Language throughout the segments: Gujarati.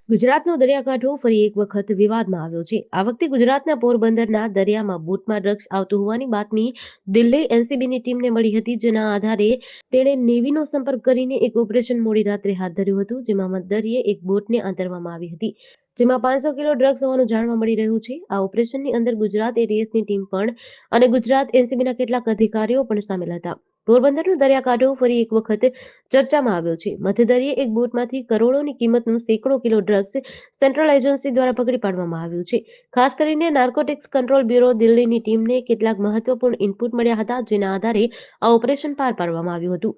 ગુજરાતનો દરિયાકાંઠો ફરી એક વખત વિવાદમાં આવ્યો છે. આ વખતે ગુજરાતના પોરબંદરના દરિયામાં બોટમાં ડ્રગ્સ આવતું હોવાની બાતમી દિલ્હી એનસીબીની ટીમને મળી હતી, જેના આધારે તેણે નેવીનો સંપર્ક કરીને એક ઓપરેશન મોડી રાત્રે હાથ ધર્યું હતું, જેમાં મધદરિયે એક બોટને આંતરવામાં આવી હતી, જેમાં 500 કિલો ડ્રગ્સ હોવાનું જાણવા મળી રહ્યું છે. આ ઓપરેશનની અંદર ગુજરાત એટીએસની ટીમ પણ અને ગુજરાત એનસીબીના કેટલાક અધિકારીઓ પણ સામેલ હતા. પોરબંદરનો દરિયાકાંઠો ફરી એક વખત ચર્ચામાં આવ્યો છે. મધદરિયે એક બોટમાંથી કરોડોની કિંમતનું સેંકડો કિલો ડ્રગ્સ સેન્ટ્રલ એજન્સી દ્વારા પકડી પાડવામાં આવ્યું છે. ખાસ કરીને નાર્કોટિક્સ કંટ્રોલ બ્યુરો દિલ્હીની ટીમને કેટલાક મહત્વપૂર્ણ ઇનપુટ મળ્યા હતા, જેના આધારે આ ઓપરેશન પાર પાડવામાં આવ્યું હતું.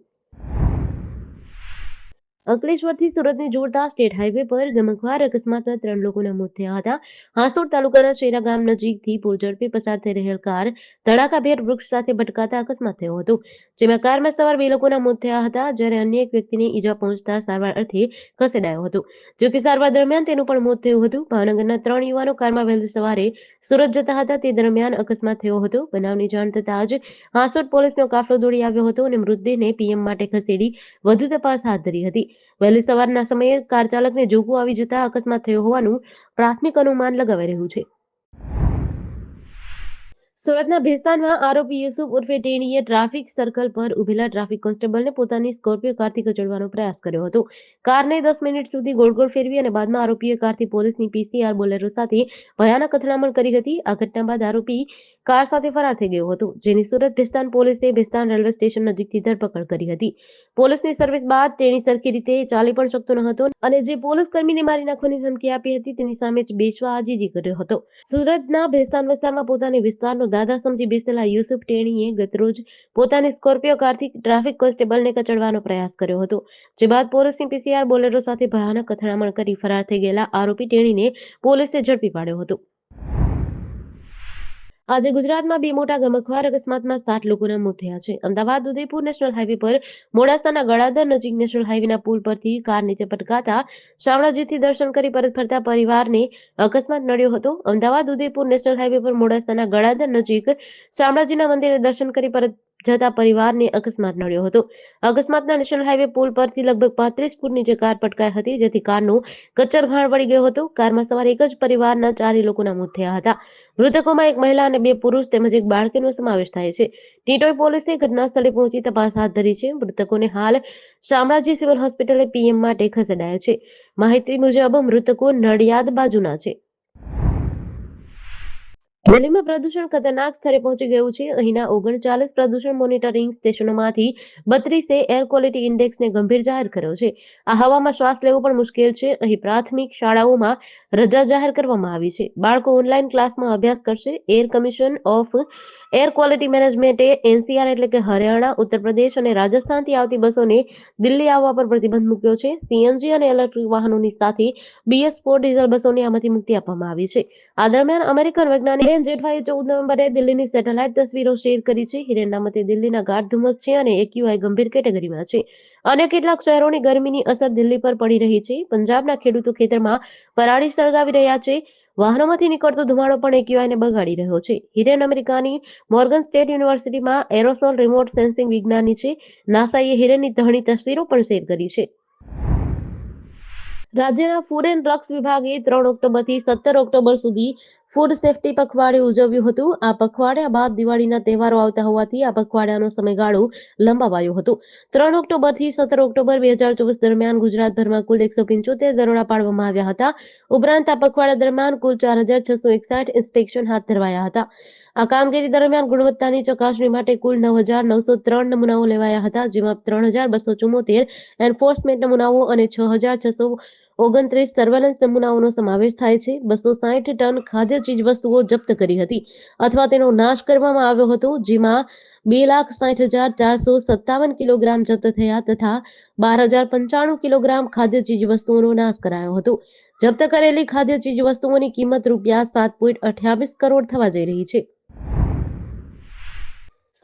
અંકલેશ્વરથી સુરતને જોડતા સ્ટેટ હાઈવે પર ગમખ્વાર અકસ્માતમાં 3 લોકોના મોત થયા હતા. હાંસોડ તાલુકાના શેરા ગામ નજીકથી પૂરઝડપે પસાર થઈ રહેલ કાર ધડાકાભેર વૃક્ષ સાથે ભટકાતા અકસ્માત થયો હતો, જેમાં કારમાં સવાર 2 લોકોના મોત થયા હતા, જ્યારે અન્ય એક વ્યક્તિને ઈજા પહોંચતા સારવાર અર્થે ખસેડાયો હતો. જો કે સારવાર દરમિયાન તેનું પણ મોત થયું હતું. ભાવનગરના 3 યુવાનો કારમાં વહેલી સવારે સુરત જતા હતા, તે દરમિયાન અકસ્માત થયો હતો. બનાવની જાણ થતાં જ હાંસોડ પોલીસનો કાફલો દોડી આવ્યો હતો અને મૃતદેહને પીએમ માટે ખસેડી વધુ તપાસ હાથ ધરી હતી. વહેલી સવારના સમયે કાર ચાલકને જોખવું આવી જતા અકસ્માત થયો હોવાનું પ્રાથમિક અનુમાન લગાવાઈ રહ્યું છે. સુરતના ભેસ્તાનમાં આરોપી યુસુફ ઉર્ફે ટેણીએ ટ્રાફિક સર્કલ પર ઉભેલા ટ્રાફિક કોન્સ્ટેબલને પોતાની સ્કોર્પિયો કારથી કચડવાનો પ્રયાસ કર્યો હતો. કારને 10 મિનિટ સુધી ગોળ ફેરવી અને બાદમાં આરોપીએ કારથી પોલીસની પીસીઆર બોલેરો સાથે ભયાનક અથડામણ કરી હતી. આ ઘટના બાદ આરોપી કાર સાથે ફરાર થઈ ગયો હતો, જેની સુરત ભેસ્તાન પોલીસે ભેસ્તાન રેલવે સ્ટેશન નજીકથી ધરપકડ કરી હતી. પોલીસની સર્વિસ બાદ તેણી સરખી રીતે ચાલી પણ શકતો ન હતો અને જે પોલીસ કર્મીને મારી નાખવાની ધમકી આપી હતી, તેની સામે જ બેસવા આજીજી કર્યો હતો. સુરતના ભેસ્તાન વિસ્તારમાં પોતાની વિસ્તારનો દાદા સમજી બેસેલા યુસુફ ટેણીએ ગતરોજ પોતાની સ્કોર્પિયો કારથી ટ્રાફિક કોન્સ્ટેબલને કચડવાનો પ્રયાસ કર્યો હતો, જે બાદ પોલીસની પીસીઆર બોલેરો સાથે ભયાનક અથડામણ કરી ફરાર થઈ ગયેલા આરોપી ટેણીને પોલીસે ઝડપી પાડ્યો હતો. આજે ગુજરાતમાં 2 મોટા ગમખ્વાર અકસ્માતમાં 7 લોકોના મોત થયા છે. અમદાવાદ ઉદયપુર નેશનલ હાઈવે પર મોડાસાના ગળાદર નજીક નેશનલ હાઈવેના પુલ પરથી કાર નીચે પટકાતા શામળાજીથી દર્શન કરી પરત ફરતા પરિવારને અકસ્માત નડ્યો હતો. અમદાવાદ ઉદયપુર નેશનલ હાઈવે પર મોડાસાના ગળાદર નજીક શામળાજીના મંદિરે દર્શન કરી પરત જતા પરિવારને અકસ્માત નડ્યો હતો. અકસ્માતના નેશનલ હાઈવે પુલ પરથી લગભગ 35 ફૂટ નીચે કાર પટકાઈ હતી, જેથી કારનો કચ્ચરઘાણ વળી ગયો હતો. કારમાં સવાર એક જ પરિવારના 4 લોકોના મોત થયા હતા. મૃતકોમાં એક મહિલા અને 2 પુરુષ તેમજ એક બાળકીનો સમાવેશ થાય છે. ટીટોઈ પોલીસે ઘટના સ્થળે પહોંચી તપાસ હાથ ધરી છે. મૃતકોને હાલ શામળાજી સિવિલ હોસ્પિટલે પીએમ માટે ખસેડાયા છે. માહિતી મુજબ મૃતકો નડિયાદ બાજુના છે. દિલ્હીમાં પ્રદૂષણ ખતરનાક સ્તરે પહોંચી ગયું છે. અહીંના 39 પ્રદૂષણ મોનિટરિંગ સ્ટેશનોમાંથી 32એ એર ક્વોલિટી ઇન્ડેક્સને ગંભીર જાહેર કર્યો છે. આ હવામાં શ્વાસ લેવો પણ મુશ્કેલ છે. અહીં પ્રાથમિક શાળાઓમાં રજા જાહેર કરવામાં આવી છે. બાળકો ઓનલાઈન ક્લાસમાં અભ્યાસ કરશે. Air commission of air quality મેનેજમેન્ટે એનસીઆર એટલે કે હરિયાણા, ઉત્તર પ્રદેશ અને રાજસ્થાનથી આવતી બસોને દિલ્હી આવવા પર પ્રતિબંધ મૂક્યો છે. સીએનજી અને ઇલેક્ટ્રિક વાહનોની સાથે BS4 ડીઝલ બસોને આમાંથી મુક્તિ આપવામાં આવી છે. આ દરમિયાન અમેરિકન વૈજ્ઞાનિક હિરેન જેઠવાએ 14 નવેમ્બરે દિલ્હીની સેટેલાઇટ તસવીરો શેર કરી છે. હિરેનના મતે દિલ્હીના ગાઢ ધુમ્મસ છે અને એક્યુઆઈ ગંભીર કેટેગરીમાં છે. અન્ય કેટલાક શહેરોની ગરમીની અસર દિલ્હી પર પડી રહી છે. પંજાબના ખેડૂતો ખેતરમાં પરાળી સળગાવી રહ્યા છે. વાહનોમાંથી નીકળતો ધુમાડો પણ એક્યુઆઈને બગાડી રહ્યો છે. હિરેન અમેરિકાની મોર્ગન સ્ટેટ યુનિવર્સિટીમાં એરોસોલ રિમોટ સેન્સિંગ વિજ્ઞાની છે. નાસાએ હિરેનની ઘણી તસવીરો પણ શેર કરી છે. રાજ્યના ફૂડ એન્ડ ડ્રગ્સ વિભાગે 3 ઓક્ટોબરથી 17 ઓક્ટોબર સુધી ફૂડ સેફ્ટી પખવાડિયું ઉજવ્યું હતું. આ પખવાડિયા બાદ દિવાળીના તહેવારો આવતા હોવાથી આ પખવાડિયાનો સમયગાળો લંબાવાયો હતો. 3 ઓક્ટોબરથી 17 ઓક્ટોબર 2024 દરમિયાન ગુજરાતભરમાં કુલ 175 દરોડા પાડવામાં આવ્યા હતા. ઉપરાંત આ પખવાડિયા દરમિયાન કુલ 4661 ઇન્સ્પેક્શન હાથ ધરવાયા હતા. આ કામગીરી દરમિયાન ગુણવત્તાની ચકાસણી માટે કુલ 9903 નમૂનાઓ લેવાયા હતા, જેમાં 3274 એન્ફોર્સમેન્ટ નમૂનાઓ અને 6629 સર્વેલન્સ નમૂનાઓનો સમાવેશ થાય છે. 260 ટન ખાદ્ય ચીજવસ્તુઓ જપ્ત કરી હતી અથવા તેનો નાશ કરવામાં આવ્યો હતો, જેમાં 2,60,457 કિલોગ્રામ જપ્ત થયા તથા 12,095 કિલોગ્રામ ખાદ્ય ચીજવસ્તુઓનો નાશ કરાયો હતો. જપ્ત કરેલી ખાદ્ય ચીજવસ્તુઓની કિંમત ₹7.28 કરોડ થવા જઈ રહી છે.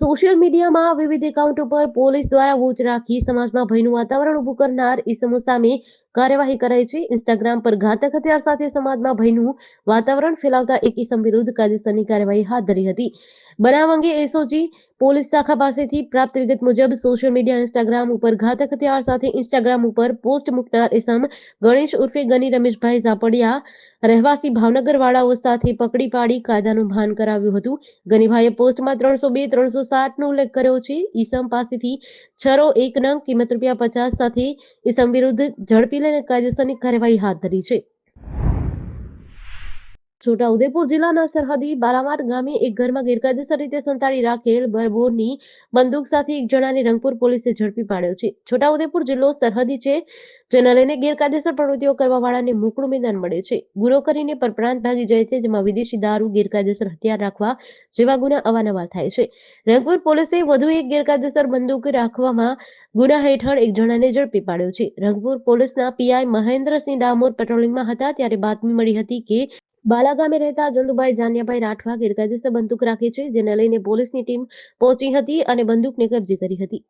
સોશિયલ મીડિયામાં વિવિધ એકાઉન્ટ ઉપર પોલીસ દ્વારા વોચ રાખી સમાજમાં ભયનું વાતાવરણ ઊભું કરનાર ઇસમો સામે કાર્યવાહી કરાઈ છે. ઇન્સ્ટાગ્રામ પર ઘાતક હથિયાર સાથે સમાજમાં ભયનું વાતાવરણ ફેલાવતા એક ઇસમ વિરુદ્ધ કાયદેસરની કાર્યવાહી હાથ ધરી હતી. બનાવ અંગે એસઓજી પોલીસ શાખા પાસેથી પ્રાપ્ત વિગત મુજબ સોશિયલ મીડિયા ઇન્સ્ટાગ્રામ ઉપર ઘાતક હથિયાર સાથે ઇન્સ્ટાગ્રામ ઉપર પોસ્ટ મૂકનાર ઇસમ ગણેશ ઉર્ફે ગની રમેશભાઈ ઝાપડિયા રહેવાસી ભાવનગર વાળાઓ સાથે પકડી પાડી કાયદાનું ભાન કરાવ્યું હતું. ગનીભાઈએ પોસ્ટમાં 302, 307 નો ઉલ્લેખ કર્યો છે. ઈસમ પાસેથી છરો 1 નંગ કિંમત ₹50 સાથે ઈસમ વિરુદ્ધ ઝડપી લઈને કાયદેસરની કાર્યવાહી હાથ ધરી છે. છોટાઉદેપુર જિલ્લાના સરહદી બાલામાર ગામે એક ઘરમાં ગેરકાયદેસર રીતે સંતાડી રાખેલ બરબોરની બંદૂક સાથે એક જણાને રંગપુર પોલીસે ઝડપી પાડ્યો છે. છોટાઉદેપુર જિલ્લો સરહદી છે, જેને લઈને ગેરકાયદેસર પ્રવૃત્તિઓ કરવાવાળાને મોકળું મેદાન મળે છે. ગુનો કરીને પરપ્રાંત ભાગી જાય છે, જેમાં વિદેશી દારૂ, ગેરકાયદેસર હથિયાર રાખવા જેવા ગુના અવારનવાર થાય છે. રંગપુર પોલીસે વધુ એક ગેરકાયદેસર બંદૂક રાખવામાં ગુના હેઠળ એક જણાને ઝડપી પાડ્યો છે. રંગપુર પોલીસના પીઆઈ મહેન્દ્રસિંહ ડામોર પેટ્રોલિંગમાં હતા ત્યારે બાતમી મળી હતી કે બાલા ગામે રહેતા જંતુભાઈ જાનિયાભાઈ રાઠવા ગેરકાયદેસર બંદૂક રાખે છે, જેને લઈને પોલીસની ટીમ પહોંચી હતી અને બંદૂકને કબજે કરી હતી.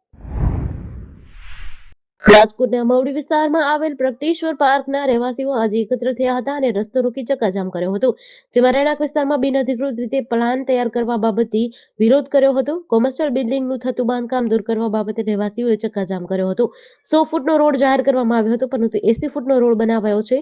રાજકોટના મવડી વિસ્તારમાં આવેલ પ્રગટેશ્વર પાર્કના રહેવાસીઓ આજે એકત્ર થયા હતા અને રસ્તો રોકી ચક્કાજામ કર્યો હતો, જેમાં રહેણાંક વિસ્તારમાં બિનઅધિકૃત રીતે પ્લાન તૈયાર કરવા બાબતે વિરોધ કર્યો હતો. કોમર્શિયલ બિલ્ડિંગનું થતું બાંધકામ દૂર કરવા બાબતે રહેવાસીઓએ ચક્કાજામ કર્યો હતો. 100 ફૂટનો રોડ જાહેર કરવામાં આવ્યો હતો, પરંતુ 80 ફૂટનો રોડ બનાવાયો છે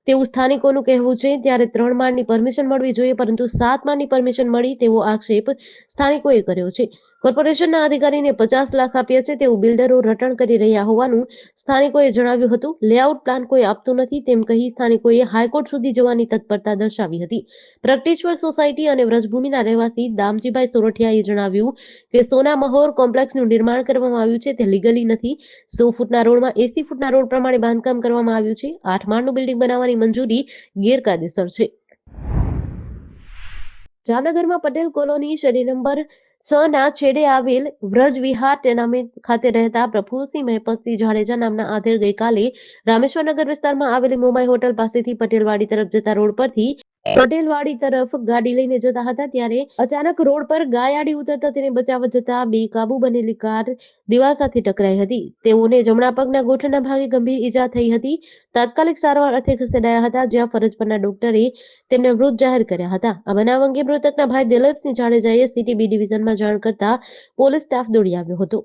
તેવું સ્થાનિકોનું કહેવું છે. ત્યારે 3 માળની પરમિશન મળવી જોઈએ, પરંતુ 7 માળની પરમિશન મળી તેવો આક્ષેપ સ્થાનિકોએ કર્યો છે. કોર્પોરેશનના અધિકારીને 50 લાખ આપ્યા છે તેવું બિલ્ડરો રટણ કરી રહ્યા હોવાનું સ્થાનિકોએ જણાવ્યું હતું. લેઆઉટ પ્લાન કોઈ આપતું નથી તેમ કહી સ્થાનિકોએ હાઈકોર્ટ સુધી જવાની તત્પરતા દર્શાવી હતી. પ્રગટેશ્વર સોસાયટી અને વ્રજભૂમિના રહેવાસી દામજીભાઈ સોરઠિયાએ જણાવ્યું કે સોના મહોર કોમ્પ્લેક્સનું નિર્માણ કરવામાં આવ્યું છે તે લીગલી નથી. 100 ફૂટના રોડમાં 80 ફૂટના રોડ પ્રમાણે બાંધકામ કરવામાં આવ્યું છે. 8 માળનું બિલ્ડિંગ બનાવવાની મંજૂરી ગેરકાયદેસર છે. જામનગરમાં પટેલ કોલોની શેરી નંબર 6 ના છેડે આવેલ વ્રજ વિહાર ટેનામેન્ટ ખાતે રહેતા પ્રફુલસિંહ મહેપતસિંહ જાડેજા નામના આધેડ ગઈકાલે રામેશ્વરનગર વિસ્તારમાં આવેલી મુંબઈ હોટલ પાસેથી પટેલવાડી તરફ જતા રોડ પરથી પટેલવાડી તરફ ગાડી લઈને જતા હતા ત્યારે અચાનક રોડ પર ગાય ઉતરતા તેને બચાવવા જતા બેકાબુ બનેલી કાર દિવાલ સાથે ટકરાઈ હતી. તેઓને જમણા પગના ગોઠણના ભાગે ગંભીર ઈજા થઈ હતી. તાત્કાલિક સારવાર અર્થે ખસેડાયા હતા, જ્યાં ફરજ પરના ડોક્ટરે તેમને મૃત જાહેર કર્યા હતા. આ બનાવ અંગે મૃતકના ભાઈ દિલીપસિંહ જાડેજાએ સીટી બી ડિવિઝનમાં જાણ કરતા પોલીસ સ્ટાફ દોડી આવ્યો હતો.